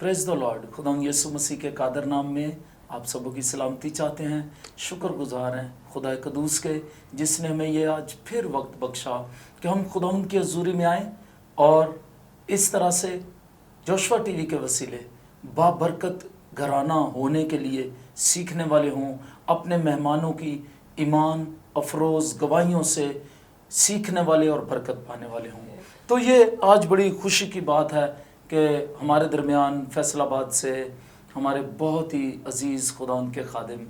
Praise the Lord. खुदा यीशु मसीह के कादर नाम में आप सबों की सलामती चाहते हैं। शुक्रगुजार हैं खुदा कदूस के, जिसने हमें ये आज फिर वक्त बख्शा कि हम खुदा की हजूरी में आए और इस तरह से जोशुआ टीवी के वसीले बाबरकत घराना होने के लिए सीखने वाले हों, अपने मेहमानों की ईमान अफरोज़ गवाहियों से सीखने वाले और बरकत पाने वाले हों। तो ये आज बड़ी खुशी की बात है कि हमारे दरमियान फैसलाबाद से हमारे बहुत ही अजीज़ खुदा उनके खादिम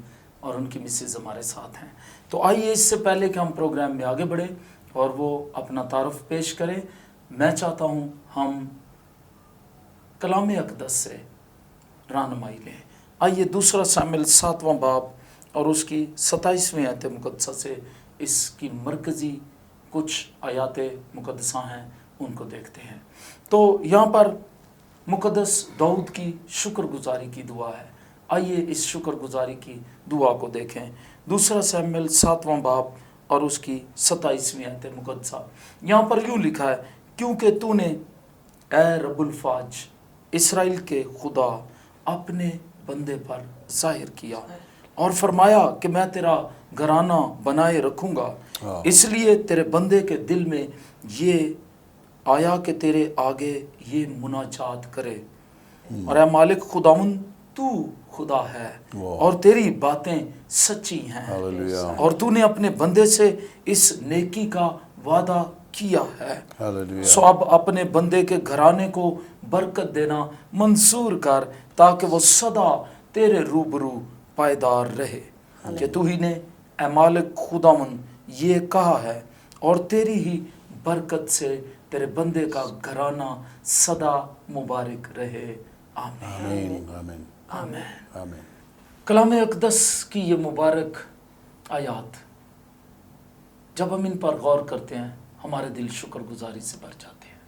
और उनकी मिसेज हमारे साथ हैं। तो आइए इससे पहले कि हम प्रोग्राम में आगे बढ़ें और वो अपना तारुफ पेश करें, मैं चाहता हूँ हम कलाम अक़दस से रहनुमाई लें। आइए दूसरा शामिल 7वां बाब और उसकी 27वीं आयत मुक़द्दसा से इसकी मरकज़ी कुछ आयात मुक़द्दसा हैं उनको देखते हैं। तो यहाँ पर मुक़द्दस दाऊद की शुक्रगुजारी की दुआ है। आइए इस शुक्रगुजारी की दुआ को देखें। दूसरा शमूएल 7वां बाब और उसकी 27वीं आयत मुक़द्दसा। यहाँ पर यूँ लिखा है, क्योंकि तूने ए रब्बुल फ़ाज इसराइल के खुदा अपने बंदे पर ज़ाहिर किया और फरमाया कि मैं तेरा घराना बनाए रखूँगा, इसलिए तेरे बंदे के दिल में ये आया कि तेरे आगे ये मुनाजात करे और ए मालिक खुदाउन तू खुदा है और तेरी बातें सच्ची हैं और तूने अपने बंदे से इस नेकी का वादा किया है। सो अब अपने बंदे के घराने को बरकत देना मंसूर कर, ताकि वो सदा तेरे रूबरू पायदार रहे कि तू ही ने ए मालिक खुदावन ये कहा है और तेरी ही बरकत से तेरे बंदे का घराना सदा मुबारक रहे। आमीन आमीन आमीन आमीन। कलाम अक़दस की ये मुबारक आयात जब हम इन पर गौर करते हैं हमारे दिल शुक्रगुजारी से भर जाते हैं।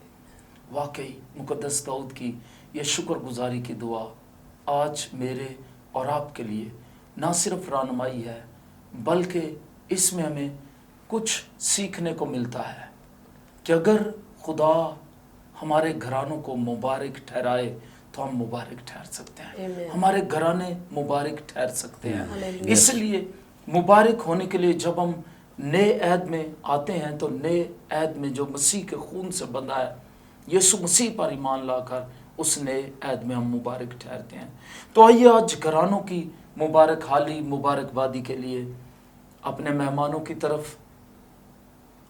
वाकई मुक़द्दस दाऊद की ये शुक्रगुजारी की दुआ आज मेरे और आपके लिए ना सिर्फ रहनुमाई है, बल्कि इसमें हमें कुछ सीखने को मिलता है कि अगर खुदा हमारे घरानों को मुबारक ठहराए तो हम मुबारक ठहर सकते हैं, हमारे घराने मुबारक ठहर सकते हैं। इसलिए मुबारक होने के लिए जब हम नए ऐद में आते हैं तो नए ऐद में जो मसीह के खून से बंधा है, यीशु मसीह पर ईमान लाकर उस नए ऐद में हम मुबारक ठहरते हैं। तो आइए आज घरानों की मुबारक हाली मुबारकबादी के लिए अपने मेहमानों की तरफ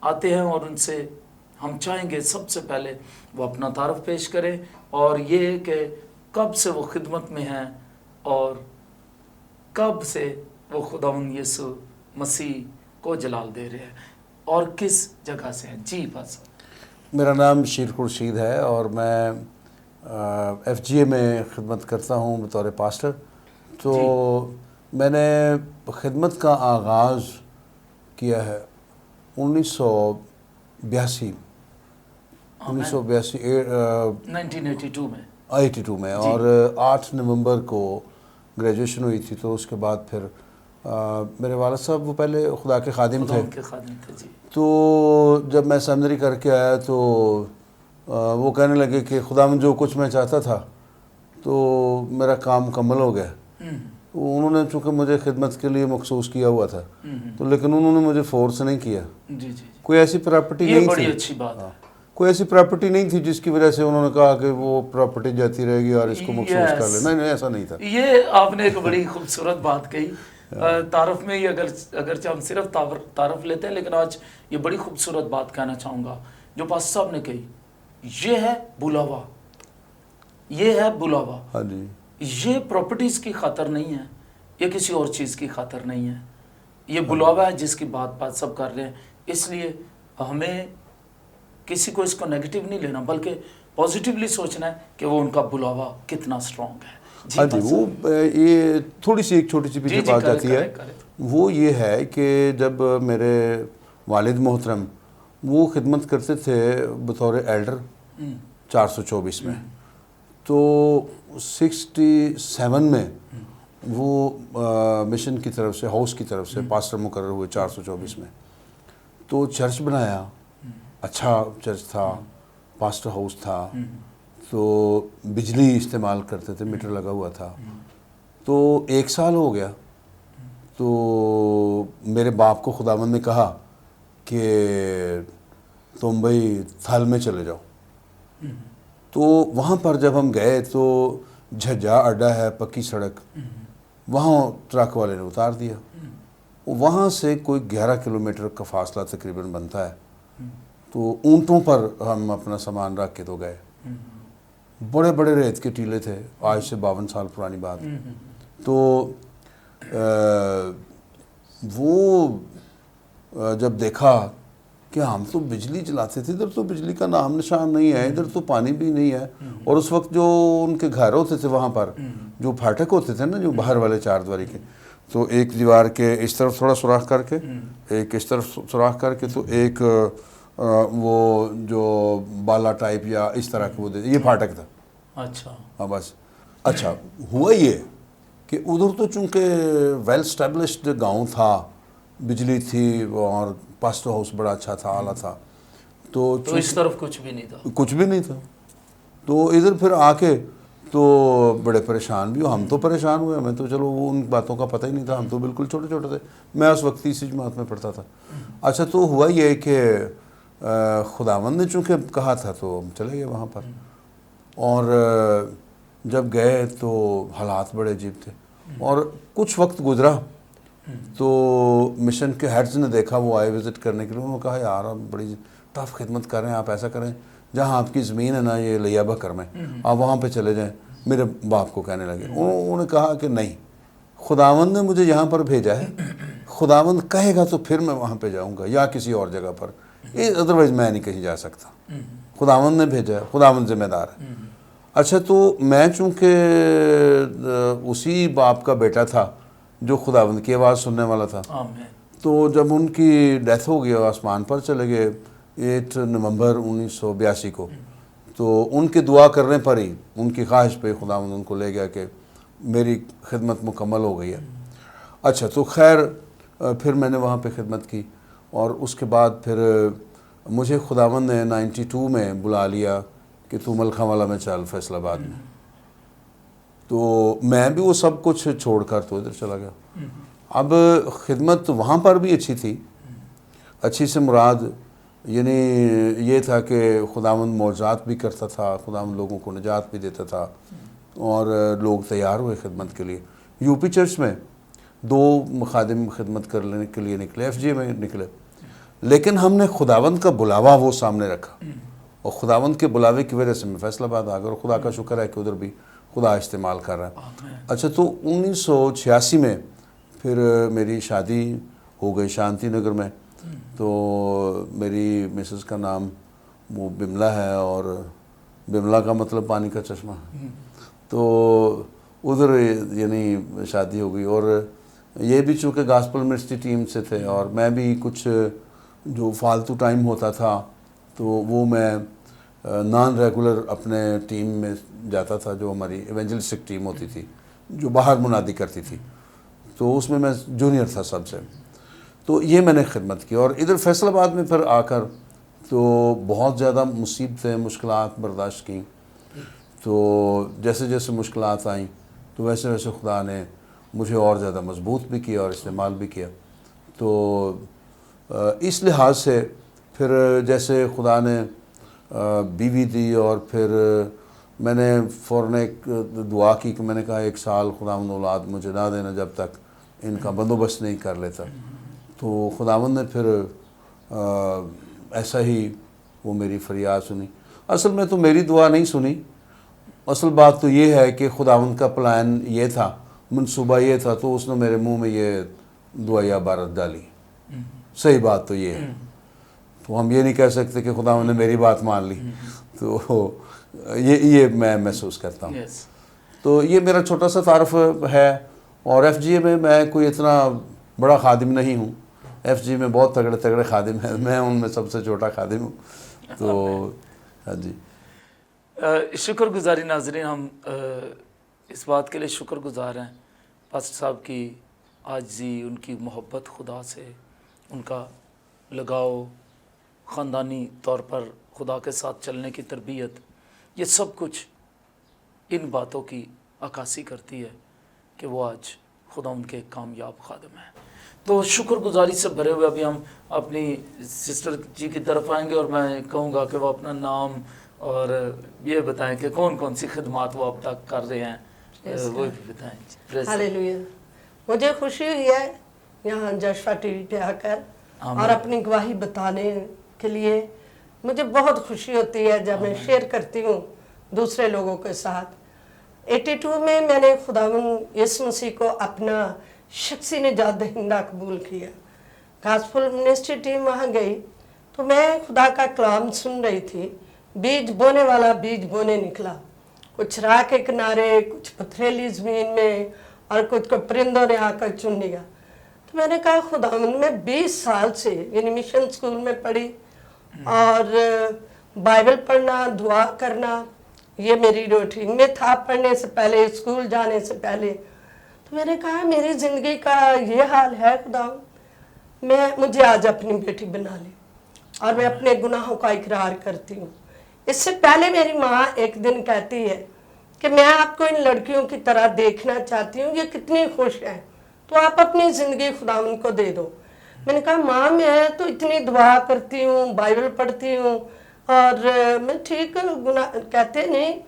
आते हैं और उनसे हम चाहेंगे सबसे पहले वो अपना तारुफ पेश करें और ये कि कब से वो खिदमत में हैं और कब से वो खुदावंद यीशु मसीह को जलाल दे रहे हैं और किस जगह से हैं। जी बस। मेरा नाम शीर खुर्शीद है और मैं FGA में खिदमत करता हूँ बतौर पास्टर। तो मैंने खिदमत का आगाज़ किया है 1982 में और 8 नवंबर को ग्रेजुएशन हुई थी। तो उसके बाद फिर मेरे वालिद साहब वो पहले खुदा के खादिम थे। तो जब मैं सेमिनरी करके आया तो वो कहने लगे कि खुदा में जो कुछ मैं चाहता था तो मेरा काम मुकम्मल हो गया। तो उन्होंने चूँकि मुझे खिदमत के लिए मखसूस किया हुआ था तो लेकिन उन्होंने मुझे फोर्स नहीं किया। कोई ऐसी प्रॉपर्टी नहीं थी, अच्छी बात है। कोई ऐसी प्रॉपर्टी नहीं थी जिसकी वजह से उन्होंने कहा कि वो प्रॉपर्टी जाती रहेगी और इसको मखसूस कर ले। नहीं, ऐसा नहीं था। ये आपने एक बड़ी खूबसूरत बात कही। तारफ में ही अगर हम सिर्फ तारफ लेते हैं, लेकिन आज ये बड़ी खूबसूरत बात कहना चाहूँगा जो पास्टर साहब ने कही। ये है बुलावा, ये है बुलावा। हाँ जी। ये प्रॉपर्टीज़ की खातर नहीं है, ये किसी और चीज़ की खातर नहीं है, ये बुलावा है जिसकी बात सब कर रहे हैं। इसलिए हमें किसी को इसको नेगेटिव नहीं लेना बल्कि पॉजिटिवली सोचना है कि वो उनका बुलावा कितना स्ट्रॉन्ग है। हाँ जी। वो ये थोड़ी सी एक छोटी सी पीछे बात आती है। वो ये है कि जब मेरे वालिद मोहतरम वो खिदमत करते थे बतौर एल्डर 424 में, तो 67 में वो मिशन की तरफ से, हाउस की तरफ से पास्टर मुकर्रर हुए 424 में। तो चर्च बनाया, अच्छा चर्च था, पास्टर हाउस था। تو بجلی استعمال کرتے تھے، میٹر لگا ہوا تھا. تو 1 سال ہو گیا تو میرے باپ کو خداوند نے کہا کہ تم بھائی تھل میں چلے جاؤ. تو وہاں پر جب ہم گئے تو جھجھا اڈا ہے، پکی سڑک، وہاں ٹرک والے نے اتار دیا. وہاں سے کوئی 11 کلومیٹر کا فاصلہ تقریباً بنتا ہے. تو اونٹوں پر ہم اپنا سامان رکھ کے تو گئے. بڑے بڑے ریت کے ٹیلے تھے، آج سے 52 سال پرانی بات. تو وہ جب دیکھا کہ ہم تو بجلی چلاتے تھے، ادھر تو بجلی کا نام نشان نہیں ہے، ادھر تو پانی بھی نہیں ہے. اور اس وقت جو ان کے گھر ہوتے تھے وہاں پر جو پھاٹک ہوتے تھے نا، جو باہر والے 4 دیواری کے، تو ایک دیوار کے اس طرف تھوڑا سوراخ کر کے، ایک اس طرف سوراخ کر کے، تو ایک وہ جو بالا ٹائپ یا اس طرح کے وہ یہ پھاٹک تھا. اچھا. ہاں بس. اچھا ہوا یہ کہ ادھر تو چونکہ ویل اسٹیبلشڈ گاؤں تھا، بجلی تھی اور پاسٹ ہاؤس بڑا اچھا تھا، اعلیٰ تھا. تو اس طرف کچھ بھی نہیں تھا. کچھ بھی نہیں تھا. تو ادھر پھر آ کے تو بڑے پریشان بھی ہو. ہم تو پریشان ہوئے، ہمیں تو چلو وہ ان باتوں کا پتہ ہی نہیں تھا، ہم تو بالکل چھوٹے چھوٹے تھے. میں اس وقت 3ری جماعت میں پڑھتا تھا. اچھا تو ہوا یہ کہ خداوند نے چونکہ کہا تھا تو ہم چلے گئے وہاں پر. اور جب گئے تو حالات بڑے عجیب تھے. اور کچھ وقت گزرا تو مشن کے ہیڈز نے دیکھا، وہ آئے وزٹ کرنے کے لیے. انہوں نے کہا یار آپ بڑی ٹف خدمت کر رہے ہیں، آپ ایسا کریں جہاں آپ کی زمین ہے نا یہ لیا بکر میں، آپ وہاں پہ چلے جائیں. میرے باپ کو کہنے لگے. انہوں نے کہا کہ نہیں، خداوند نے مجھے یہاں پر بھیجا ہے، خداوند کہے گا تو پھر میں وہاں پہ جاؤں گا یا کسی اور جگہ پر، ادروائز میں نہیں کہیں جا سکتا. خداوند نے بھیجا ہے، خداوند ذمہ دار ہے. اچھا تو میں چونکہ اسی باپ کا بیٹا تھا جو خداوند کی آواز سننے والا تھا. تو جب ان کی ڈیتھ ہو گئی، آسمان پر چلے گئے 8 نومبر 1982 کو، تو ان کے دعا کرنے پر ہی، ان کی خواہش پہ خداوند ان کو لے گیا کہ میری خدمت مکمل ہو گئی ہے. اچھا تو خیر پھر میں نے وہاں پہ خدمت کی. اور اس کے بعد پھر مجھے خداوند نے 92 میں بلا لیا کہ تو ملکھا والا میں چل، فیصل آباد میں. تو میں بھی وہ سب کچھ چھوڑ کر تو ادھر چلا گیا. اب خدمت وہاں پر بھی اچھی تھی. اچھی سے مراد یعنی یہ تھا کہ خداوند معجزات بھی کرتا تھا، خداوند لوگوں کو نجات بھی دیتا تھا، اور لوگ تیار ہوئے خدمت کے لیے. یو پی چرچ میں 2 خادم خدمت کرنے کے لیے نکلے، ایف جی میں نکلے. لیکن ہم نے خداوند کا بلاوا وہ سامنے رکھا، اور خداوند کے بلاوے کی وجہ سے میں فیصل آباد آ گیا. اور خدا کا شکر ہے کہ ادھر بھی خدا استعمال کر رہا ہے. اچھا تو 1986 میں پھر میری شادی ہو گئی شانتی نگر میں. تو میری مسز کا نام وہ بملا ہے، اور بملا کا مطلب پانی کا چشمہ. تو ادھر یعنی شادی ہو گئی. اور یہ بھی چونکہ گاسپل منسٹری ٹیم سے تھے، اور میں بھی کچھ جو فالتو ٹائم ہوتا تھا تو وہ میں نان ریگولر اپنے ٹیم میں جاتا تھا، جو ہماری ایونجلسٹک ٹیم ہوتی تھی جو باہر منادی کرتی تھی. تو اس میں جونیئر تھا سب سے. تو یہ میں نے خدمت کی. اور ادھر فیصل آباد میں پھر آ کر تو بہت زیادہ مصیبتیں، مشکلات برداشت کیں. تو جیسے جیسے مشکلات آئیں تو ویسے ویسے خدا نے مجھے اور زیادہ مضبوط بھی کیا اور استعمال بھی کیا. تو اس لحاظ سے پھر جیسے خدا نے بیوی دی، اور پھر میں نے فوراً ایک دعا کی کہ میں نے کہا 1 سال خداوند اولاد مجھے نہ دینا جب تک ان کا بندوبست نہیں کر لیتا. تو خداوند نے پھر ایسا ہی وہ میری فریاد سنی. اصل میں تو میری دعا نہیں سنی، اصل بات تو یہ ہے کہ خداوند کا پلان یہ تھا، منصوبہ یہ تھا، تو اس نے میرے منہ میں یہ دعا عبارت ڈالی. صحیح بات تو یہ ہے. تو ہم یہ نہیں کہہ سکتے کہ خداوند نے میری بات مان لی. تو یہ میں محسوس کرتا ہوں. تو یہ میرا چھوٹا سا تعارف ہے. اور ایف جی اے میں میں کوئی اتنا بڑا خادم نہیں ہوں. ایف جی میں بہت تگڑے تگڑے خادم ہیں، میں ان میں سب سے چھوٹا خادم ہوں. تو ہاں جی، شکر گزاری ناظرین، ہم اس بات کے لیے شکر گزار ہیں پاسٹر صاحب کی عاجزی، ان کی محبت خدا سے، ان کا لگاؤ، خاندانی طور پر خدا کے ساتھ چلنے کی تربیت، یہ سب کچھ ان باتوں کی عکاسی کرتی ہے کہ وہ آج خدا ان کے ایک کامیاب خادم ہیں۔ تو شکر گزاری سے بھرے ہوئے ابھی ہم اپنی سسٹر جی کی طرف آئیں گے، اور میں کہوں گا کہ وہ اپنا نام اور یہ بتائیں کہ کون کون سی خدمات وہ اب تک کر رہے ہیں، وہ بھی بتائیں۔ ہاللیلویا۔ مجھے خوشی ہوئی ہے یہاں جشوا ٹی وی پہ آ کر اور اپنی گواہی بتانے کے لیے۔ مجھے بہت خوشی ہوتی ہے جب میں شیئر کرتی ہوں دوسرے لوگوں کے ساتھ۔ 82 میں میں نے خداوند یسوع مسیح کو اپنا شخصی نجات دہندہ قبول کیا۔ گاسپل منسٹری ٹیم وہاں گئی تو میں خدا کا کلام سن رہی تھی۔ بیج بونے والا بیج بونے نکلا، کچھ راہ کے کنارے، کچھ پتھریلی زمین میں، اور کچھ کو پرندوں نے آ کر چن لیا۔ تو میں نے کہا خداوند میں 20 سال سے یعنی مشن سکول میں پڑھی اور بائبل پڑھنا، دعا کرنا، یہ میری روٹین میں تھا پڑھنے سے پہلے، اسکول جانے سے پہلے۔ تو میں نے کہا میری زندگی کا یہ حال ہے خداوند، مجھے آج اپنی بیٹی بنا لے، اور میں اپنے گناہوں کا اقرار کرتی ہوں۔ اس سے پہلے میری ماں ایک دن کہتی ہے کہ میں آپ کو ان لڑکیوں کی طرح دیکھنا چاہتی ہوں، یہ کتنی خوش ہیں، تو آپ اپنی زندگی خداوند کو دے دو۔ میں نے کہا ماں میں تو اتنی دعا کرتی ہوں، بائبل پڑھتی ہوں، اور میں ٹھیک کہتے نہیں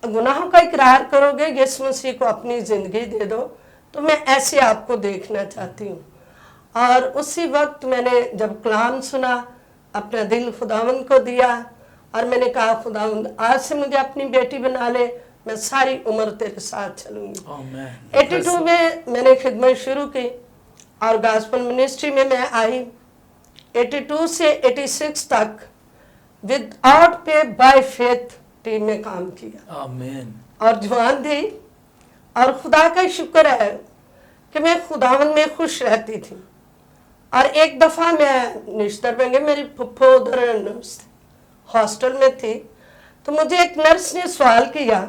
گناہوں کا اقرار کرو گے، یسوع مسیح کو اپنی زندگی دے دو، تو میں ایسے آپ کو دیکھنا چاہتی ہوں۔ اور اسی وقت میں نے جب کلام سنا، اپنا دل خداوند کو دیا، اور میں نے کہا خداوند آج سے مجھے اپنی بیٹی بنا لے، میں ساری عمر تیرے ساتھ چلوں گی۔ 82 میں نے خدمت شروع کی اور گاسپل منسٹری میں آئی۔ 82 سے 86 تک with out pay by faith team میں کام کیا، آمین۔ اور جوان تھی، اور خدا کا شکر ہے کہ میں خداوند میں خوش رہتی تھی۔ اور ایک دفعہ میں نشتر میں گئی، میری پھپھو ادھر ہاسٹل میں تھی، تو مجھے ایک نرس نے سوال کیا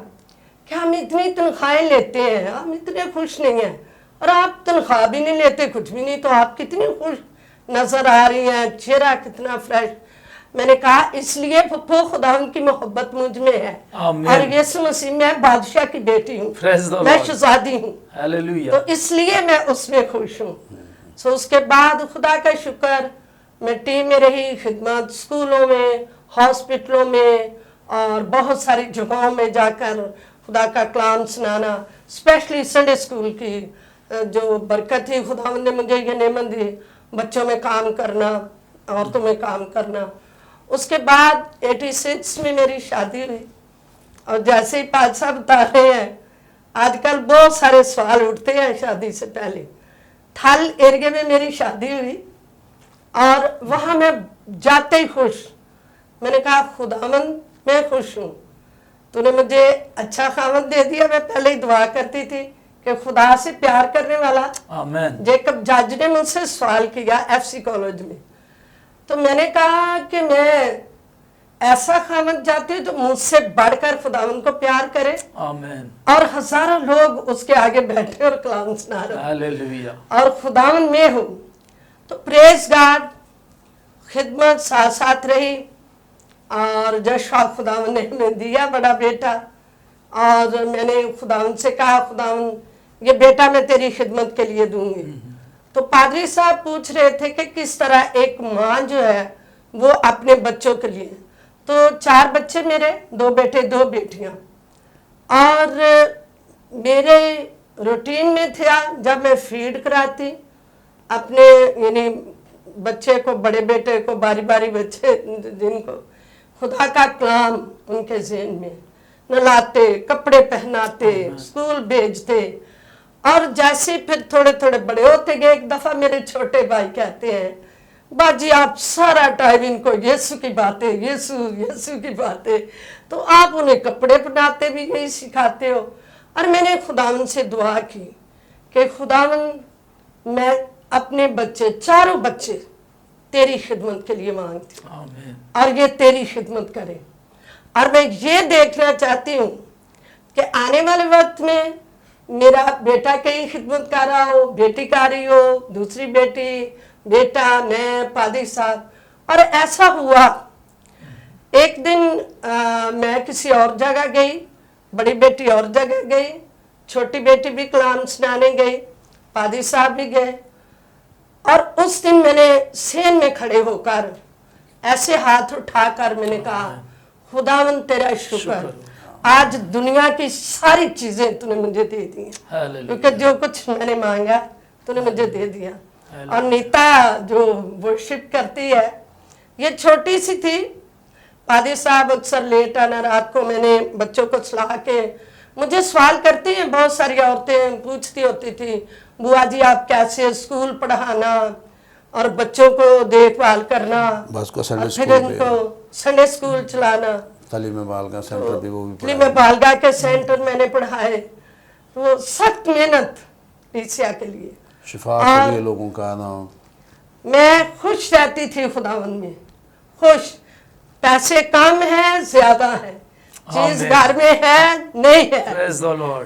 کہ ہم اتنی تنخواہیں لیتے ہیں، ہم اتنے خوش نہیں ہیں، اور آپ تنخواہ بھی نہیں لیتے، کچھ بھی نہیں، تو آپ کتنی خوش نظر آ رہی ہیں، چہرہ کتنا فریش۔ میں نے کہا اس لیے پھپھو خداوند کی محبت مجھ میں ہے، اور یسوع مسیح میں بادشاہ کی بیٹی ہوں، میں شہزادی ہوں، تو اس لیے میں اس میں خوش ہوں۔ اس کے بعد خدا کا شکر، میں ٹیم میں رہی، خدمت اسکولوں میں، ہاسپٹلوں میں، اور بہت ساری جگہوں میں جا کر خدا کا کلام سنانا، اسپیشلی سنڈے اسکول کی جو برکت تھی، خداوند نے مجھے یہ نعمت دی، بچوں میں کام کرنا، عورتوں میں کام کرنا۔ اس کے بعد 86 میں میری شادی ہوئی، اور جیسے ہی پاک صاحب بتا رہے ہیں، آج کل بہت سارے سوال اٹھتے ہیں شادی سے پہلے۔ تھل ایریے میں میری شادی ہوئی، اور وہاں میں جاتے ہی خوش، میں نے کہا خداوند میں خوش ہوں، تو نے مجھے اچھا خاوند دے دیا۔ میں پہلے ہی دعا کرتی تھی کہ خدا سے پیار کرنے والا۔ آمین۔ جیکب جج نے مجھ سے سوال کیا FC کالج میں، تو میں نے کہا کہ میں ایسا خاوند چاہتی ہوں تو مجھ سے بڑھ کر خداوند کو پیار کرے، آمین، اور ہزاروں لوگ اس کے آگے بیٹھے اور کلام سنا رہے، ہاللیلویہ، اور خداوند میں ہوں۔ تو پریز گاڈ، خدمت ساتھ ساتھ رہی، اور جشوا خداوند نے ہمیں دیا بڑا بیٹا، اور میں نے خداوند سے کہا خداوند یہ بیٹا میں تیری خدمت کے لیے دوں گی۔ تو پادری صاحب پوچھ رہے تھے کہ کس طرح ایک ماں جو ہے وہ اپنے بچوں کے لیے، تو 4 بچے میرے، 2 بیٹے 2 بیٹیاں، اور میرے روٹین میں تھا جب میں فیڈ کراتی اپنے یعنی بچے کو، بڑے بیٹے کو، باری باری بچے جن کو خدا کا کلام ان کے ذہن میں، نلاتے، کپڑے پہناتے، اسکول بھیجتے، اور جیسے پھر تھوڑے تھوڑے بڑے ہوتے گئے، ایک دفعہ میرے چھوٹے بھائی کہتے ہیں باجی آپ سارا ٹائم ان کو یسوع کی باتیں، یسوع کی باتیں، تو آپ انہیں کپڑے پہناتے بھی یہی سکھاتے ہو۔ اور میں نے خداوند سے دعا کی کہ خداوند میں اپنے بچے، 4 بچے تیری خدمت کے لیے مانگتی ہوں، آمین، اور یہ تیری خدمت کریں، اور میں یہ دیکھنا چاہتی ہوں کہ آنے والے وقت میں میرا بیٹا کہیں خدمت کر رہا ہو، بیٹی کر رہی ہو، دوسری بیٹی، بیٹا، میں، پادری صاحب، اور ایسا ہوا۔ एक दिन मैं किसी और जगह गई, बड़ी बेटी और जगह गई, छोटी बेटी भी कलाम सुनाने गई, पादी साहब भी गए। और उस दिन मैंने सेन में खड़े होकर ऐसे हाथ उठाकर मैंने कहा, खुदावन तेरा शुक्र, आज दुनिया की सारी चीजें तूने मुझे दे दी हैं, क्योंकि जो कुछ मैंने मांगा तूने मुझे दे दिया। और नीता जो वर्शिप करती है, ये छोटी सी थी, पादी साहब अक्सर लेट आना, रात को मैंने बच्चों को सुला के, मुझे सवाल करती हैं बहुत सारी औरतें, पूछती होती थी, बुआ जी आप कैसे, स्कूल पढ़ाना और बच्चों को देखभाल करना, बस को संडे फिर इनको संडे स्कूल चलाना, तालीम बालगा सेंटर भी, वो भी तालीम बालगा के सेंटर मैंने पढ़ाए। तो सख्त मेहनत ईसिया के लिए, शिफा के लिए लोगों का ना। मैं खुश रहती थी खुदावंद में, खुश। पैसे कम है ज्यादा है, चीज घर में है नहीं है।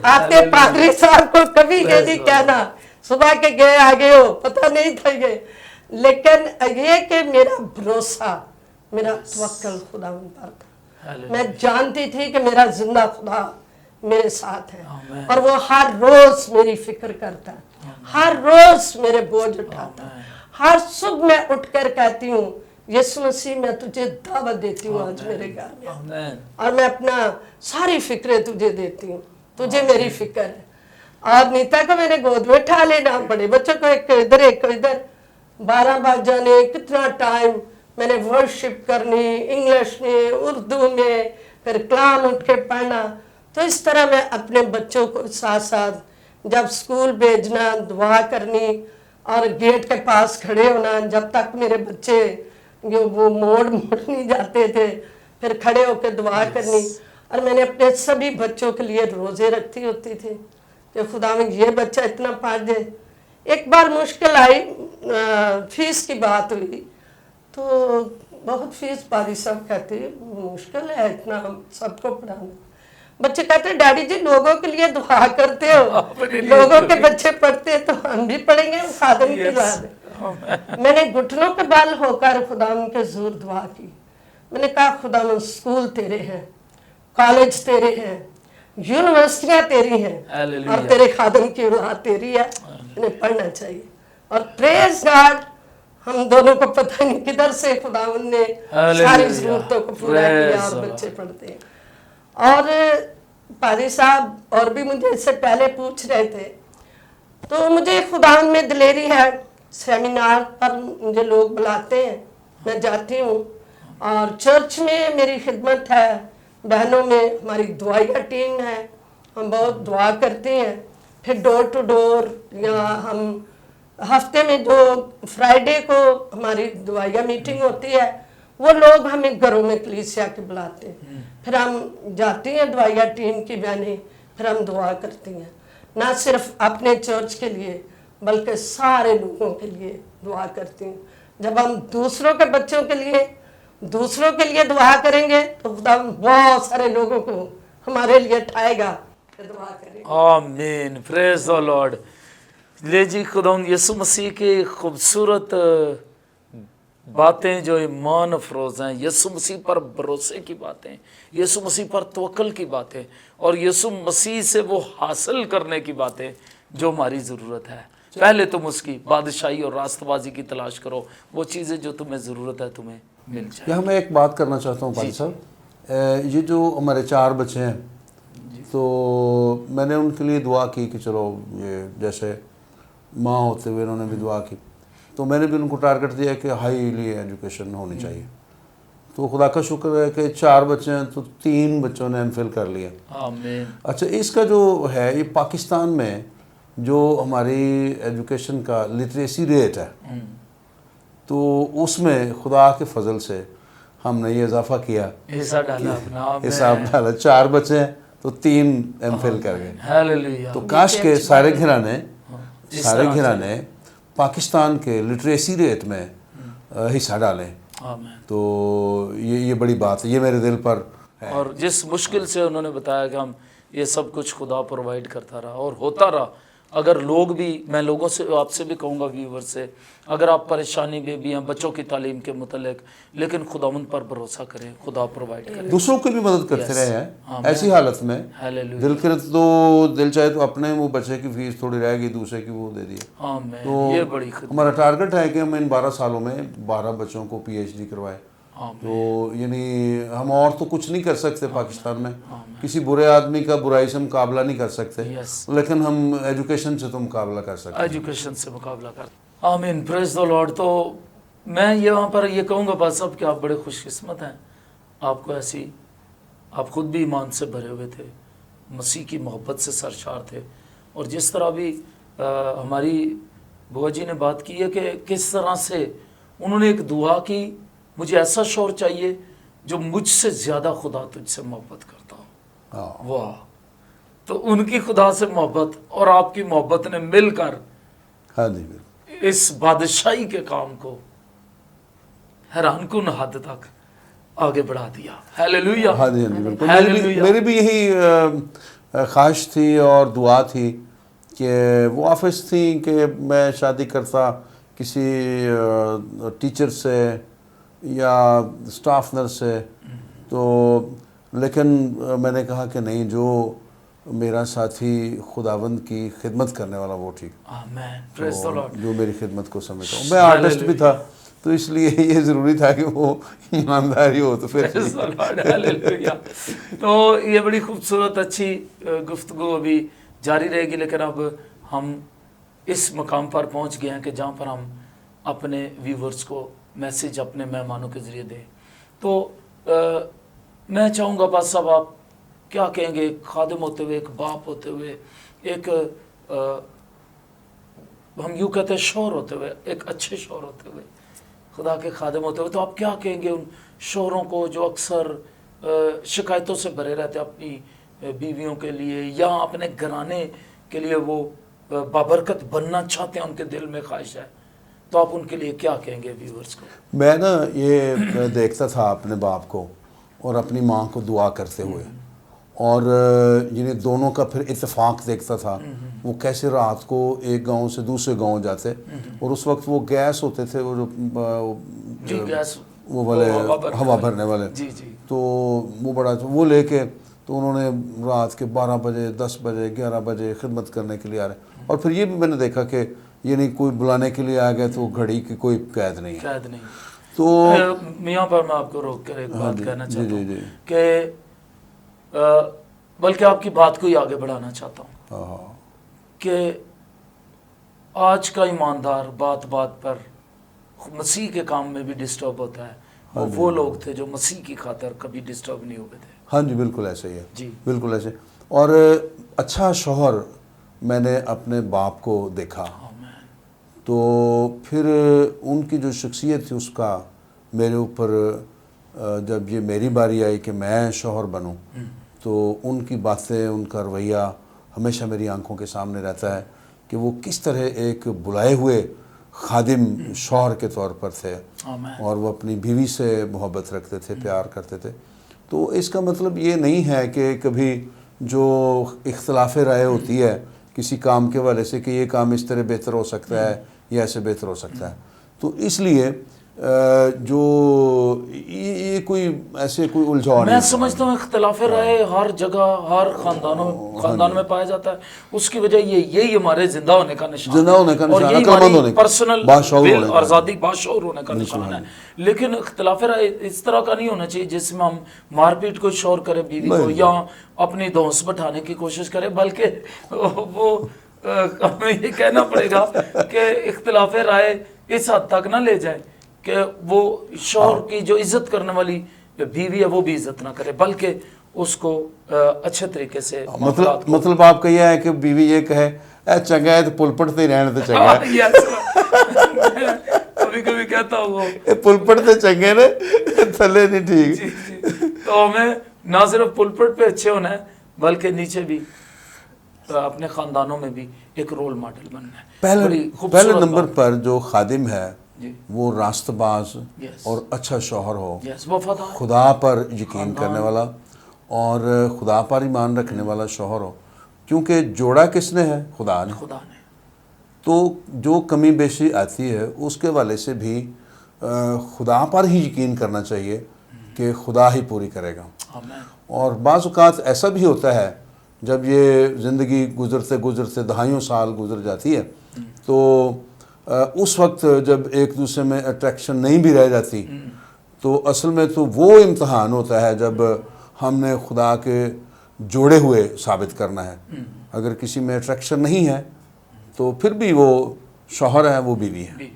आपके पादरी साहब को कभी ये नहीं कहना सुबह के गए आगे हो, पता नहीं था ये, लेकिन ये कि मेरा भरोसा, मेरा तवक्कल खुदावंद पर था। मैं जानती थी कि मेरा जिंदा खुदा मेरे साथ है और वो हर रोज मेरी फिक्र करता है, हर रोज मेरे बोझ उठाता है। हर सुबह मैं उठकर कहती हूँ, यीशु मसीह मैं तुझे दावत देती हूँ आज मेरे घर में, और मैं अपना सारी फिक्रें तुझे देती हूँ, तुझे मेरी फिक्र है। और नीता को मैंने गोद में उठा लेना, बड़े बच्चों को एक इधर एक इधर, 12 बज जाने, कितना टाइम मैंने वर्शिप करनी, इंग्लिश में, उर्दू में, फिर कलाम उठ के पढ़ना। तो इस तरह मैं अपने बच्चों को साथ साथ जब स्कूल भेजना, दुआ करनी और गेट के पास खड़े होना, जब तक मेरे बच्चे जो वो मोड़ नहीं जाते थे, फिर खड़े होकर दुआ करनी। और मैंने अपने सभी बच्चों के लिए रोजे रखती होती थी कि खुदा में ये बच्चा इतना पढ़ दे। एक बार मुश्किल आई, फीस की बात हुई, तो बहुत फीस पादी साहब कहते मुश्किल है इतना सबको पढ़ाना। बच्चे कहते डैडी जी लोगों के लिए दुआ करते हो, लोगों के बच्चे पढ़ते तो हम भी पढ़ेंगे, खादम की लाद। मैंने घुटनों के बल होकर खुदाम के जोर दुआ की। मैंने कहा खुदाम स्कूल तेरे हैं, कॉलेज तेरे हैं, यूनिवर्सिटियां तेरी हैं और तेरे खादम की औलाद तेरी है, इन्हें पढ़ना चाहिए। और प्रेज गॉड, हम दोनों को पता नहीं किधर से खुदावंद ने सारी जरूरतों को पूरा किया और बच्चे पढ़ते हैं। और पादी साहब और भी मुझे इससे पहले पूछ रहे थे, तो मुझे खुदावंद में दिलेरी है, सेमिनार पर मुझे लोग बुलाते हैं, मैं जाती हूँ। और चर्च में मेरी खिदमत है, बहनों में हमारी दुआया टीम है, हम बहुत दुआ करते हैं। फिर डोर टू डोर, या हम हफ्ते में जो फ्राइडे को हमारी दुआया मीटिंग होती है, वो लोग हमें घरों में कलीसिया के बुलाते हैं। फिर हम जाती हैं दुआया टीम की बहनें, फिर हम दुआ करती हैं, ना सिर्फ अपने चर्च के लिए बल्कि सारे लोगों के लिए दुआ करती हूँ। जब हम दूसरों के बच्चों के लिए दुआ करेंगे तो खुदा बहुत सारे लोगों को हमारे लिए उठाएगा, दुआ करेंगे। आमीन, प्रेज द लॉर्ड। ले जी, खुदावंद यीशु मसीह की खूबसूरत बातें जो ईमान अफरोज़ हैं, यीशु मसीह पर भरोसे की बातें, यीशु मसीह पर तवक्ल की बातें, और यीशु मसीह से वो हासिल करने की बातें जो हमारी ज़रूरत है। पहले तुम उसकी बादशाही और रास्तबाजी की तलाश करो, वो चीज़ें जो तुम्हें ज़रूरत है तुम्हें मिल जाए। यहाँ मैं एक बात करना चाहता हूँ पादी साहब, ये जो हमारे 4 बच्चे हैं, तो मैंने उनके लिए दुआ की कि चलो, ये जैसे माँ होते हुए उन्होंने भी दुआ की, तो मैंने भी उनको टारगेट दिया कि हाईली एजुकेशन होनी चाहिए। तो खुदा का शुक्र है कि 4 बच्चे हैं, तो 3 बच्चों ने एमफिल कर लिया। आमीन। अच्छा, इसका जो है, ये पाकिस्तान में जो हमारी एजुकेशन का लिटरेसी रेट है, तो उसमें खुदा के फजल से हमने ये इजाफा किया, हिस्सा डाला अपना, हिसाब डाला। 4 बच्चे हैं तो 3 एमफिल कर गए। हालेलुया। तो काश के सारे घराने पाकिस्तान के लिटरेसी रेट में हिस्सा डालें। तो ये बड़ी बात है, ये मेरे दिल पर है। और जिस मुश्किल से उन्होंने बताया कि हम ये सब कुछ खुदा प्रोवाइड करता रहा और होता रहा, अगर लोग भी, मैं लोगों से, आपसे भी कहूँगा व्यूवर से, अगर आप परेशानी में भी हैं बच्चों की तालीम के मुतल्लिक, लेकिन खुदावंद पर भरोसा करें, खुदा प्रोवाइड करे, दूसरों की भी मदद करते रहे हैं ऐसी हालत में। हालेलुया, दिल करे तो दिल चाहे तो अपने वो बच्चे की फीस थोड़ी रह गई, दूसरे की वो दे दिए। आमीन। तो ये बड़ी खिदमत, हमारा टारगेट है कि हम इन 12 सालों में 12 बच्चों को PhD करवाए। तो यानी हम और तो कुछ नहीं कर सकते पाकिस्तान में, किसी बुरे आदमी का बुराई से मुकाबला नहीं कर सकते, लेकिन हम एजुकेशन से तो मुकाबला कर सकते हैं, एजुकेशन से मुकाबला कर। आमीन, प्रेज द लॉर्ड। तो मैं यहाँ पर ये कहूँगा बस अब कि आप बड़े खुशकिस्मत हैं, आपको ऐसी, आप खुद भी ईमान से भरे हुए थे, मसीह की मोहब्बत से सरशार थे, और जिस तरह भी हमारी बुआ जी ने बात की है कि किस तरह से उन्होंने एक दुआ की, मुझे ऐसा शौहर चाहिए जो मुझसे ज़्यादा खुदा तुझसे मोहब्बत करता हो। वाह, तो उनकी खुदा से मोहब्बत और आपकी मोहब्बत ने मिलकर हाँ जी इस बादशाही के काम को हैरानकुन हद तक आगे बढ़ा दिया। हालेलुया, हाँ जी बिल्कुल। मेरी भी यही ख्वाहिश थी और दुआ थी कि वो ऑफिस थी कि मैं शादी करता किसी टीचर से या स्टाफ नर्स से, तो लेकिन मैंने कहा कि नहीं, जो मेरा साथी खुदावंद की खिदमत करने वाला वो ठीक, आमीन, प्रेज द लॉर्ड, जो मेरी खिदमत को समझता हूँ। मैं आर्टिस्ट भी था, तो इसलिए ये ज़रूरी था कि वो ईमानदारी हो, तो फिर हालेलुया। तो ये बड़ी खूबसूरत अच्छी गुफ्तगू अभी जारी रहेगी, लेकिन अब हम इस मकाम पर पहुंच गए हैं कि जहाँ पर हम अपने व्यूवर्स को मैसेज अपने मेहमानों के ज़रिए दें। तो मैं चाहूँगा बस अब आप क्या कहेंगे, एक खादिम होते हुए, एक बाप होते हुए, एक हम यूँ कहते हैं शौहर होते हुए, एक अच्छे शौहर होते हुए, खुदा के खादिम होते हुए, तो आप क्या कहेंगे उन शौहरों को जो अक्सर शिकायतों से भरे रहते हैं अपनी बीवियों के लिए या अपने घराने के लिए, वो बाबरकत बनना चाहते हैं, उनके दिल में ख्वाहिश है, तो आप उनके लिए क्या कहेंगे व्यूअर्स को? मैं ना ये देखता था अपने बाप को और अपनी माँ को दुआ करते हुए, और यानी दोनों का फिर इत्तेफाक देखता था, वो कैसे रात को एक गांव से दूसरे गांव जाते, और उस वक्त वो गैस होते थे, वो जो गैस वो वाले हवा भरने वाले, तो वो बड़ा वो लेके, तो उन्होंने रात के 12 बजे 10 बजे 11 बजे खिदमत करने के लिए आ रहे। और फिर ये भी मैंने देखा कि ये नहीं कोई बुलाने के लिए आ गया तो घड़ी की कोई कैद नहीं है। तो यहाँ पर मैं आपको रोक कर एक बात कहना चाहता हूँ कि बल्कि आपकी बात को ही आगे बढ़ाना चाहता हूँ कि आज का ईमानदार बात बात पर मसीह के काम में भी डिस्टर्ब होता है, और वो लोग थे जो मसीह की खातिर कभी डिस्टर्ब नहीं हुए थे। हाँ जी बिल्कुल ऐसे ही है जी, बिल्कुल ऐसे। और अच्छा शौहर मैंने अपने बाप को देखा, तो फिर उनकी जो शख्सियत थी उसका मेरे ऊपर, जब ये मेरी बारी आई कि मैं शौहर बनूं, तो उनकी बातें, उनका रवैया हमेशा मेरी आंखों के सामने रहता है कि वो किस तरह एक बुलाए हुए खादिम शौहर के तौर पर थे, और वो अपनी बीवी से मोहब्बत रखते थे, प्यार करते थे। तो इसका मतलब ये नहीं है कि कभी जो इख्तलाफ राय होती है किसी काम के वाले से कि ये काम इस तरह बेहतर हो सकता है या ऐसे बेहतर हो सकता है, तो इसलिए जो ये कोई ऐसे कोई उलझाव नहीं। मैं समझता हूँ इख्तिलाफ राय हर जगह हर खानदान में पाया जाता है। उसकी वजह यही हमारे जिंदा होने का निशान और यही हमारी पर्सनल विल और आज़ादी बाशऊर होने का निशान है। लेकिन इख्तिलाफ राय इस तरह का नहीं होना चाहिए जिसमें हम मारपीट को शोर करें बीवी को या अपनी धौंस बैठाने की कोशिश करें, बल्कि वो हमें ये कहना पड़ेगा कि इख्तिलाफ राय इस हद तक ना ले जाए कि वो शौहर की जो इज्जत करने वाली बीवी है वो भी इज्जत ना करे, बल्कि उसको अच्छे तरीके से मतलब आपका यह है कि बीवी ये कहे ए चंगा है तो पुलपट से रहने तो चंगा है। कभी कभी कहता हूँ पुलपट से चंगे ने थले नहीं ठीक। तो हमें ना सिर्फ पुलपट पे अच्छे होना है बल्कि नीचे भी अपने खानदानों में भी एक रोल मॉडल बनना है। पहले नंबर पर जो खादिम है वो रास्तबाज और अच्छा शौहर हो, खुदा पर यकीन करने वाला और खुदा पर ईमान रखने वाला शौहर हो, کیونکہ جوڑا کس نے ہے؟ خدا نے. تو جو کمی بیشی آتی ہے اس کے والے سے بھی خدا پر ہی یقین کرنا چاہیے کہ خدا ہی پوری کرے گا. اور بعض اوقات ایسا بھی ہوتا ہے جب یہ زندگی گزرتے گزرتے دہائیوں سال گزر جاتی ہے تو اس وقت جب ایک دوسرے میں اٹریکشن نہیں بھی رہ جاتی تو اصل میں تو وہ امتحان ہوتا ہے جب ہم نے خدا کے جوڑے ہوئے ثابت کرنا ہے. اگر کسی میں اٹریکشن نہیں ہے تو پھر بھی وہ شوہر ہے، وہ بیوی ہے.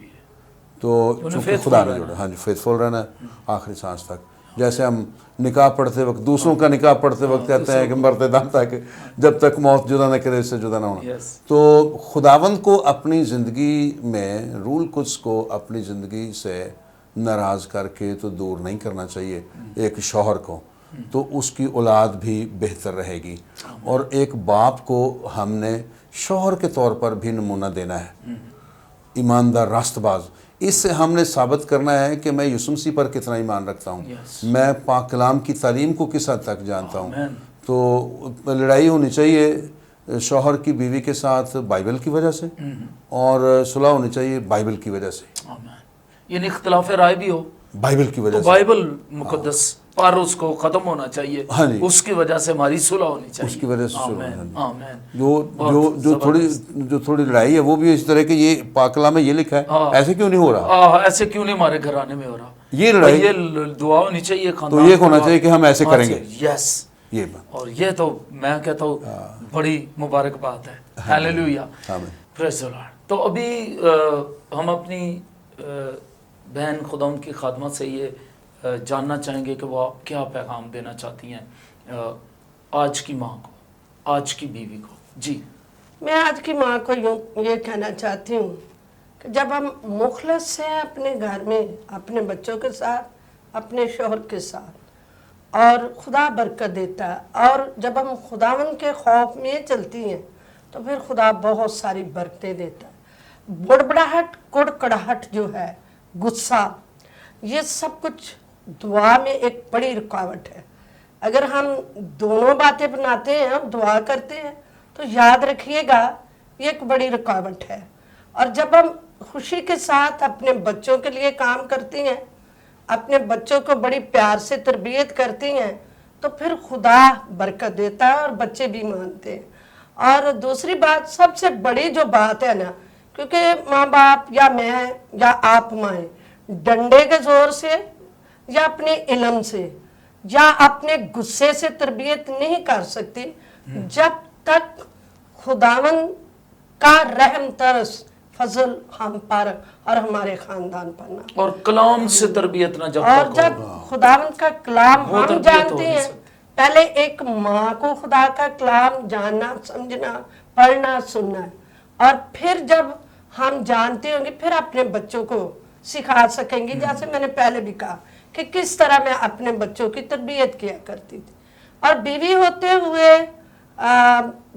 تو چونکہ خدا نے جوڑا، ہاں جی، فیتھفل رہنا ہے آخری سانس تک. جیسے ہم نکاح پڑھتے وقت، دوسروں کا نکاح پڑھتے وقت کہتے ہیں کہ مرتے دم تک جب تک موت جدا نہ کرے اس سے جدا نہ ہونا. تو خداوند کو اپنی زندگی میں، رول قدس کو اپنی زندگی سے ناراض کر کے تو دور نہیں کرنا چاہیے ایک شوہر کو. تو اس کی اولاد بھی بہتر رہے گی. اور ایک باپ کو ہم نے شوہر کے طور پر بھی نمونہ دینا ہے، ایماندار، راست باز. اس سے ہم نے ثابت کرنا ہے کہ میں یسوع مسیح پر کتنا ایمان رکھتا ہوں، میں پاک کلام کی تعلیم کو کس حد تک جانتا ہوں. تو لڑائی ہونی چاہیے شوہر کی بیوی کے ساتھ بائبل کی وجہ سے، اور صلح ہونی چاہیے بائبل کی وجہ سے. یعنی اختلاف رائے بھی ہو بائبل کی وجہ سے، بائبل مقدس پر اس کو ختم ہونا چاہیے. ہاں جی، اس کی وجہ سے ہماری صلح ہونی چاہیے. اس کی وجہ سے آمین. جو تھوڑی لڑائی ہے وہ بھی اس طرح کہ یہ پاک کلام میں یہ لکھا ہے، ایسے کیوں نہیں ہو رہا، ایسے کیوں نہیں ہمارے گھرانے میں ہو رہا. یہ لڑائی، یہ دعا ہونی چاہیے، تو یہ ہونا چاہیے کہ ہم ایسے کریں گے. یس. یہ اور یہ تو میں کہتا ہوں بڑی مبارک بات ہے. ہیلیلویا، پریز دی لارڈ. تو ابھی ہم اپنی بہن خداوند کی خادمہ سے یہ جاننا چاہیں گے کہ وہ کیا پیغام دینا چاہتی ہیں آج کی ماں کو، آج کی بیوی کو. جی. میں آج کی ماں کو یہ کہنا چاہتی ہوں کہ جب ہم مخلص ہیں اپنے گھر میں، اپنے بچوں کے ساتھ، اپنے شوہر کے ساتھ، اور خدا برکت دیتا ہے، اور جب ہم خداوند کے خوف میں چلتی ہیں تو پھر خدا بہت ساری برکتیں دیتا ہے. بڑبڑاہٹ، کڑکڑاہٹ جو ہے، غصہ، یہ سب کچھ دعا میں ایک بڑی رکاوٹ ہے. اگر ہم دونوں باتیں بناتے ہیں اور دعا کرتے ہیں تو یاد رکھیے گا یہ ایک بڑی رکاوٹ ہے. اور جب ہم خوشی کے ساتھ اپنے بچوں کے لیے کام کرتے ہیں، اپنے بچوں کو بڑی پیار سے تربیت کرتے ہیں تو پھر خدا برکت دیتا ہے اور بچے بھی مانتے ہیں. اور دوسری بات، سب سے بڑی جو بات ہے نا، کیونکہ ماں باپ یا میں یا آپ مائیں ڈنڈے کے زور سے یا اپنے علم سے یا اپنے غصے سے تربیت نہیں کر سکتی جب تک خداوند کا رحم ترس فضل ہم پر اور ہمارے خاندان پر نہ، اور کلام سے تربیت نہ جب اور جب خداوند کا کلام ہم جانتے ہیں. پہلے ایک ماں کو خدا کا کلام جاننا، سمجھنا، پڑھنا، سننا ہے، اور پھر جب ہم جانتے ہوں گے پھر اپنے بچوں کو سکھا سکیں گے. جیسے میں نے پہلے بھی کہا کہ کس طرح میں اپنے بچوں کی تربیت کیا کرتی تھی. اور بیوی ہوتے ہوئے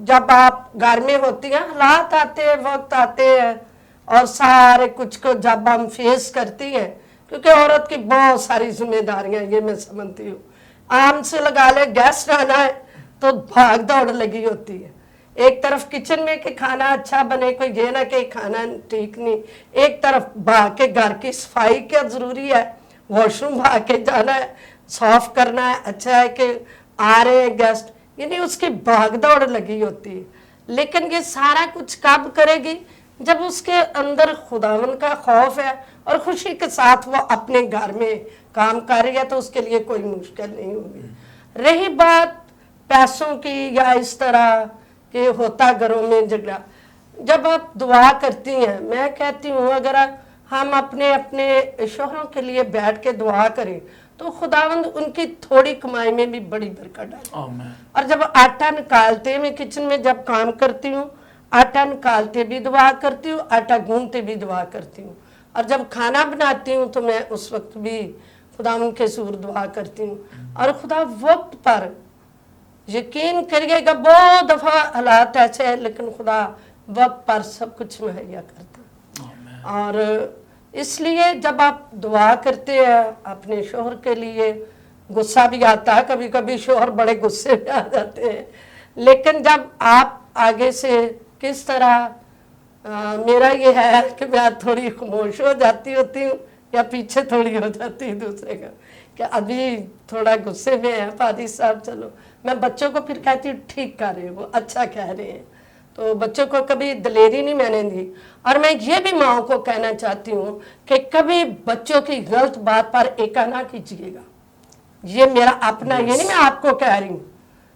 جب آپ گھر میں ہوتی ہیں، حالات آتے ہیں، وقت آتے ہیں، اور سارے کچھ کو جب ہم فیس کرتی ہیں، کیونکہ عورت کی بہت ساری ذمہ داریاں، یہ میں سمجھتی ہوں. عام سے لگا لے گیسٹ آنا ہے تو بھاگ دوڑ لگی ہوتی ہے. ایک طرف کچن میں کہ کھانا اچھا بنے، کوئی یہ نہ کہ کھانا ٹھیک نہیں، ایک طرف بھاگ کے گھر کی صفائی کیا ضروری ہے، واش روم بھاگ کے جانا ہے، صاف کرنا ہے، اچھا ہے کہ آ رہے ہیں گیسٹ، یعنی اس کی بھاگ دوڑ لگی ہوتی ہے. لیکن یہ سارا کچھ کب کرے گی؟ جب اس کے اندر خداوند کا خوف ہے اور خوشی کے ساتھ وہ اپنے گھر میں کام کر رہی ہے تو اس کے لیے کوئی مشکل نہیں ہوگی. رہی بات پیسوں کی یا اس طرح کہ ہوتا گھروں میں جھگڑا، جب آپ دعا کرتی ہیں، میں کہتی ہوں اگر ہم اپنے شوہروں کے لیے بیٹھ کے دعا کریں تو خداوند ان کی تھوڑی کمائی میں بھی بڑی برکت ڈالے. اور جب آٹا نکالتے میں کچن میں جب کام کرتی ہوں، آٹا نکالتے بھی دعا کرتی ہوں، آٹا گوندتے بھی دعا کرتی ہوں، اور جب کھانا بناتی ہوں تو میں اس وقت بھی خداوند کے حضور دعا کرتی ہوں. اور خدا وقت پر، یقین کریے گا بہت دفعہ حالات ایسے ہیں لیکن خدا وقت پر سب کچھ مہیا کرتا ہے. اور اس لیے جب آپ دعا کرتے ہیں اپنے شوہر کے لیے، غصہ بھی آتا ہے، کبھی کبھی شوہر بڑے غصے میں آ جاتے ہیں، لیکن جب آپ आगे से किस तरह मेरा ये है कि मैं थोड़ी खामोश हो जाती होती हूँ या पीछे थोड़ी हो जाती हूँ दूसरे का, कि अभी थोड़ा गुस्से में है पादी साहब, चलो मैं बच्चों को फिर कहती हूँ ठीक कर रहे हो, वो अच्छा कह रहे हैं। तो बच्चों को कभी दिलेरी नहीं मैंने दी। और मैं ये भी माओ को कहना चाहती हूँ कि कभी बच्चों की गलत बात पर एका ना कीजिएगा। ये मेरा अपना, ये नहीं मैं आपको कह रही हूँ,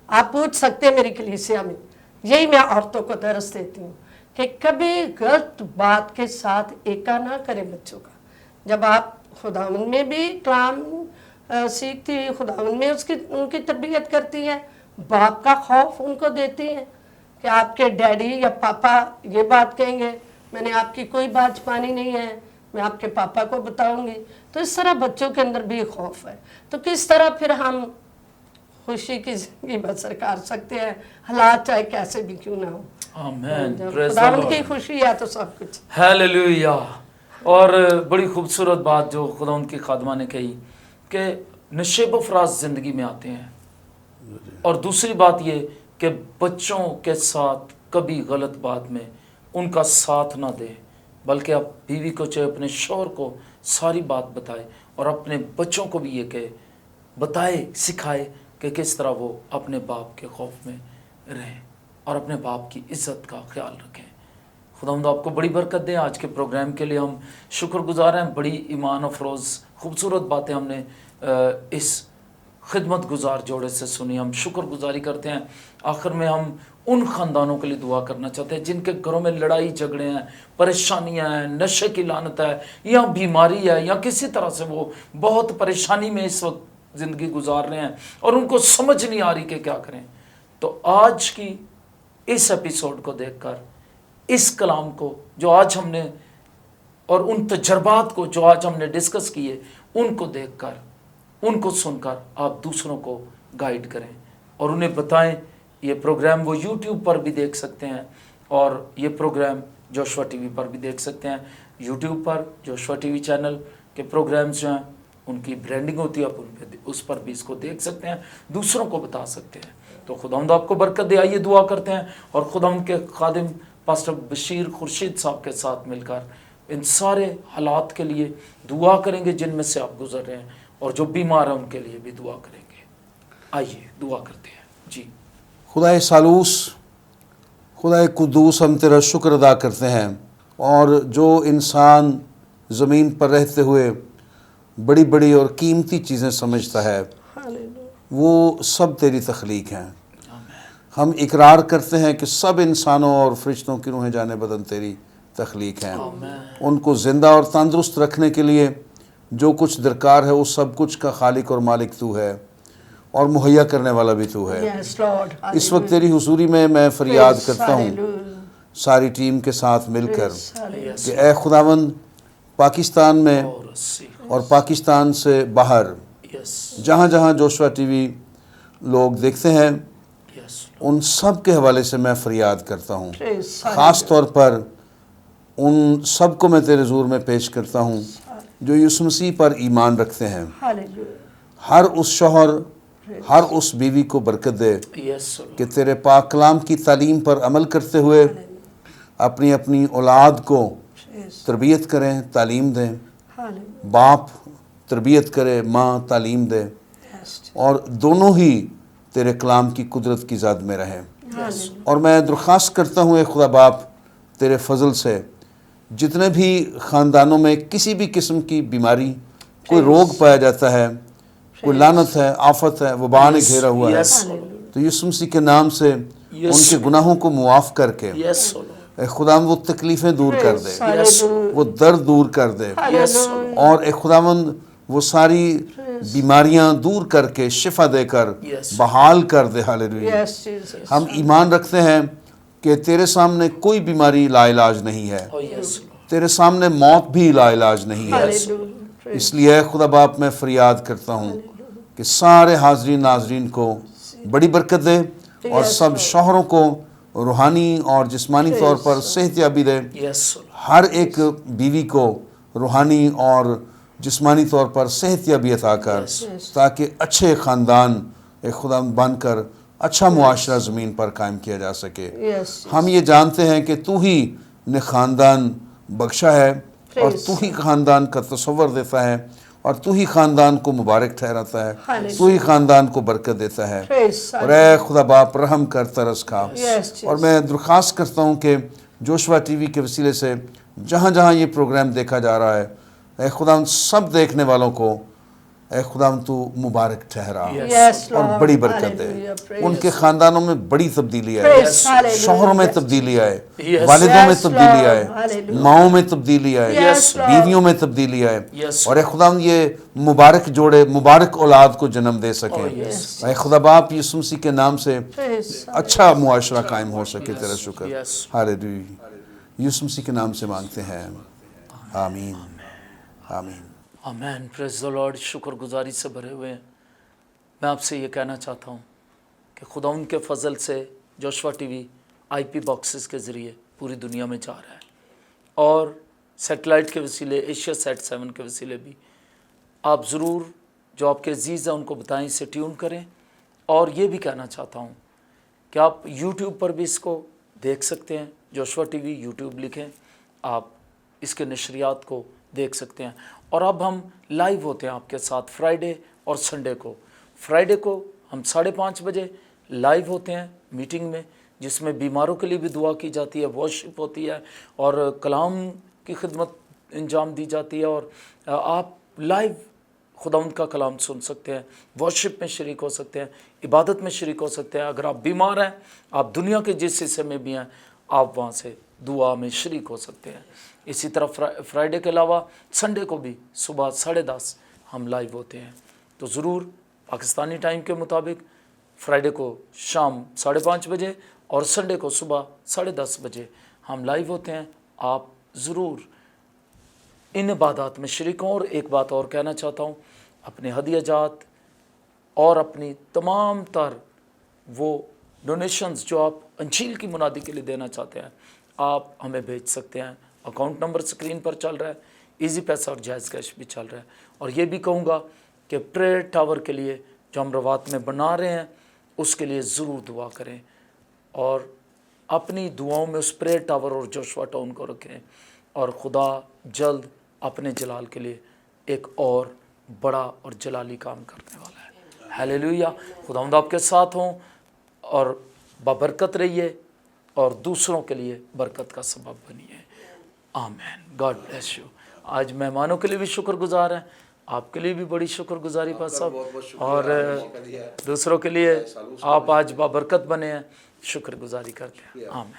आप पूछ सकते हैं मेरी कलीसिया में, यही मैं औरतों को दरस देती हूँ कि कभी गलत बात के साथ एका ना करें बच्चों का। जब आप खुदावंद में भी कलाम सीखती है, खुदावंद में उनकी तरबियत करती है, बाप का खौफ उनको देती है कि आपके डैडी या पापा ये बात कहेंगे, मैंने आपकी कोई बात छुपानी नहीं है, मैं आपके पापा को बताऊंगी। तो इस तरह बच्चों के अंदर भी खौफ है। तो किस तरह फिर हम खुशी की जिंदगी बसर कर सकते हैं, हालात चाहे कैसे भी क्यों ना हो। आमीन, जब प्रेज़ द खुदावंद लॉर्ड। की खुशी है तो सब कुछ। हालेलुया। और बड़ी खूबसूरत बात जो खुदावंद की खादमा ने कही कि नशेब फराज ज़िंदगी में आते हैं। और दूसरी बात ये कि बच्चों के साथ कभी गलत बात में उनका साथ ना दे, बल्कि आप बीवी को चाहे अपने शौहर को सारी बात बताए और अपने बच्चों को भी ये कहे, बताए, सिखाए कि किस तरह वो अपने बाप के खौफ में रहें और अपने बाप की इज़्ज़त का ख्याल रखें। खुदावंद आपको बड़ी बरकत दें। आज के प्रोग्राम के लिए हम शुक्रगुजार हैं। बड़ी ईमान अफरोज़ खूबसूरत बातें हमने इस खिदमत गुजार जोड़े से सुनी। हम शुक्रगुजारी करते हैं। आखिर में हम उन ख़ानदानों के लिए दुआ करना चाहते हैं जिनके घरों में लड़ाई झगड़े हैं, परेशानियां हैं, नशे की लानत है या बीमारी है या किसी तरह से वो बहुत परेशानी में इस वक्त ज़िंदगी गुजार रहे हैं और उनको समझ नहीं आ रही कि क्या करें। तो आज की इस एपिसोड को देखकर, इस कलाम को जो आज हमने और उन तजर्बात को जो आज हमने डिस्कस किए, उनको देखकर, उनको सुनकर आप दूसरों को गाइड करें और उन्हें बताएं। ये प्रोग्राम वो YouTube पर भी देख सकते हैं और ये प्रोग्राम जोशुआ टीवी पर भी देख सकते हैं। YouTube पर जोशुआ टीवी चैनल के प्रोग्राम्स जो हैं उनकी ब्रांडिंग होती है, आप उन पे उस पर भी इसको देख सकते हैं, दूसरों को बता सकते हैं। तो खुदावंद आपको बरकत दे। आइए दुआ करते हैं और खुदावंद के खादिम पास्टर बशीर खुर्शीद साहब के साथ मिलकर इन सारे हालात के लिए दुआ करेंगे जिनमें से आप गुजर रहे हैं, और जो बीमार हैं उनके लिए भी दुआ करेंगे। आइए दुआ करते हैं। जी खुदाए सालूस, खुदाए कुद्दूस, हम तेरा शुक्र अदा करते हैं। और जो इंसान ज़मीन पर रहते हुए बड़ी बड़ी और कीमती चीज़ें समझता है, वो सब तेरी तख्लीक हैं। हम इकरार करते हैं कि सब इंसानों और फरिश्तों की रूहें जाने बदन तेरी तख्लीक हैं। उनको ज़िंदा और तंदुरुस्त रखने के लिए जो कुछ दरकार है, उस सब कुछ का खालिक और मालिक तू है और मुहैया करने वाला भी तू है। इस वक्त तेरी हुजूरी में मैं फरियाद करता हूँ सारी टीम के साथ मिलकर कि ए खुदावंद, पाकिस्तान में और पाकिस्तान से बाहर जहाँ जहाँ जोशुआ टीवी लोग देखते हैं, उन सब के हवाले से मैं फरियाद करता हूँ। ख़ास तौर पर उन सब को मैं तेरे ज़ूर में पेश करता हूँ जो यीशु मसीह पर ईमान रखते हैं। हर उस शौहर, हर उस बीवी को बरकत दे कि तेरे पाक कलाम की तालीम पर अमल करते हुए अपनी अपनी औलाद को तरबियत करें, तालीम दें। बाप तरबियत करे, माँ तालीम दे, और दोनों ही तेरे कलाम की कुदरत की ज़द में रहें। और मैं दरख्वास्त करता हूँ खुदा बाप, तेरे फजल से जितने भी ख़ानदानों में किसी भी किस्म की बीमारी, कोई रोग पाया जाता है, कोई लानत है, आफत है, वबा ने घेरा हुआ है, तो यीशु मसीह के नाम से उनके गुनाहों को मुआफ़ करके खुदावंद वो तकलीफ़ें दूर कर दे, वो दर्द दूर कर दे, और खुदावंद वो सारी बीमारियां दूर करके शिफा देकर बहाल कर दे। हालेलुया। हम ईमान रखते हैं कि तेरे सामने कोई बीमारी लाइलाज नहीं है, तेरे सामने मौत भी लाइलाज नहीं है। इसलिए खुदा बाप मैं फरियाद करता हूँ कि सारे हाजरीन नाजरीन को बड़ी बरकत दे और सब शौहरों को रूहानी और जिस्मानी तौर पर सेहतयाबी दे। हर एक बीवी को रूहानी और जिस्मानी तौर पर सेहतयाबी अता कर, ताकि अच्छे ख़ानदान एक खुदा बनकर अच्छा मुआशरा ज़मीन पर कायम किया जा सके। Yes, हम ये जानते हैं कि तू ही ने ख़ानदान बख्शा है और तू ही ख़ानदान का तसव्वुर देता है और तू ही ख़ानदान को मुबारक ठहराता है, तू ही ख़ानदान को बरकत देता है। और ए खुदा बाप रहम कर, तरस खा। और मैं दरख्वास्त करता हूँ कि जोशुआ टीवी के वसीले से जहाँ जहाँ ये प्रोग्राम देखा जा रहा है, ए खुदा सब देखने वालों को ए खुदा तू मुबारक ठहरा और बड़ी बरकत दे। उनके ख़ानदानों में बड़ी तब्दीली आए, शौहरों में तब्दीली आए, वालिदों में तब्दीली आए, माओं में तब्दीली आए, बीवियों में तब्दीली आए, और ए खुदा ये मुबारक जोड़े, मुबारक औलाद को जन्म दे सकें। ए खुदा बाप यीशु मसीह के नाम से अच्छा मुआशरा कायम हो सके। तेरा शुक्र। हालेलुया। यीशु मसीह के नाम से मांगते हैं, आमीन आमीन आमेन। Praise the Lord. शुक्रगुजारी से भरे हुए मैं आपसे ये कहना चाहता हूँ कि खुदा उनके फ़ज़ल से जोशुआ टीवी IP बॉक्सेस के ज़रिए पूरी दुनिया में जा रहा है, और सैटेलाइट के वसीले, एशिया सेट 7 के वसीले भी आप ज़रूर जो आपके अजीज़ हैं उनको बताएं, इसे ट्यून करें। और ये भी कहना चाहता हूँ कि आप यूट्यूब पर भी इसको देख सकते हैं। जोशुआ टीवी यूट्यूब लिखें, आप इसके नशरियात को देख सकते हैं। और अब हम लाइव होते हैं आपके साथ फ्राइडे और संडे को। फ्राइडे को हम 5:30 बजे लाइव होते हैं मीटिंग में, जिसमें बीमारों के लिए भी दुआ की जाती है, वर्शिप होती है और कलाम की खिदमत अंजाम दी जाती है, और आप लाइव खुदावंद का कलाम सुन सकते हैं, वर्शिप में शरीक हो सकते हैं, इबादत में शरीक हो सकते हैं। अगर आप बीमार हैं, आप दुनिया के जिस हिस्से में भी हैं, आप वहाँ से दुआ में शरीक हो सकते हैं। इसी तरह फ्राइडे के अलावा संडे को भी सुबह 10:30 हम लाइव होते हैं। तो ज़रूर पाकिस्तानी टाइम के मुताबिक फ्राइडे को शाम 5:30 बजे और संडे को सुबह 10:30 बजे हम लाइव होते हैं। आप ज़रूर इन इबादत में शरीक हों। और एक बात और कहना चाहता हूँ, अपने हदियाजात और अपनी तमाम तर वो डोनेशंस जो आप अंजील की मुनादी के लिए देना चाहते हैं, आप हमें भेज सकते हैं। अकाउंट नंबर स्क्रीन पर चल रहा है, इजी पैसा और जायज़ कैश भी चल रहा है। और ये भी कहूँगा कि प्रेयर टावर के लिए जो हम रवात में बना रहे हैं, उसके लिए ज़रूर दुआ करें और अपनी दुआओं में उस प्रेयर टावर और जोशुआ टाउन को रखें, और खुदा जल्द अपने जलाल के लिए एक और बड़ा और जलाली काम करने वाला है। हालेलुया। खुदावंद आपके साथ हों और बाबरकत रहिए और दूसरों के लिए बरकत का सबब बनिए। आमीन। God bless you. आज मेहमानों के लिए भी शुक्रगुजार हैं, आपके लिए भी बड़ी शुक्रगुजारी पास साहब, और दूसरों के लिए आप आज बाबरकत बने हैं, शुक्रगुजारी करते हैं। आमीन।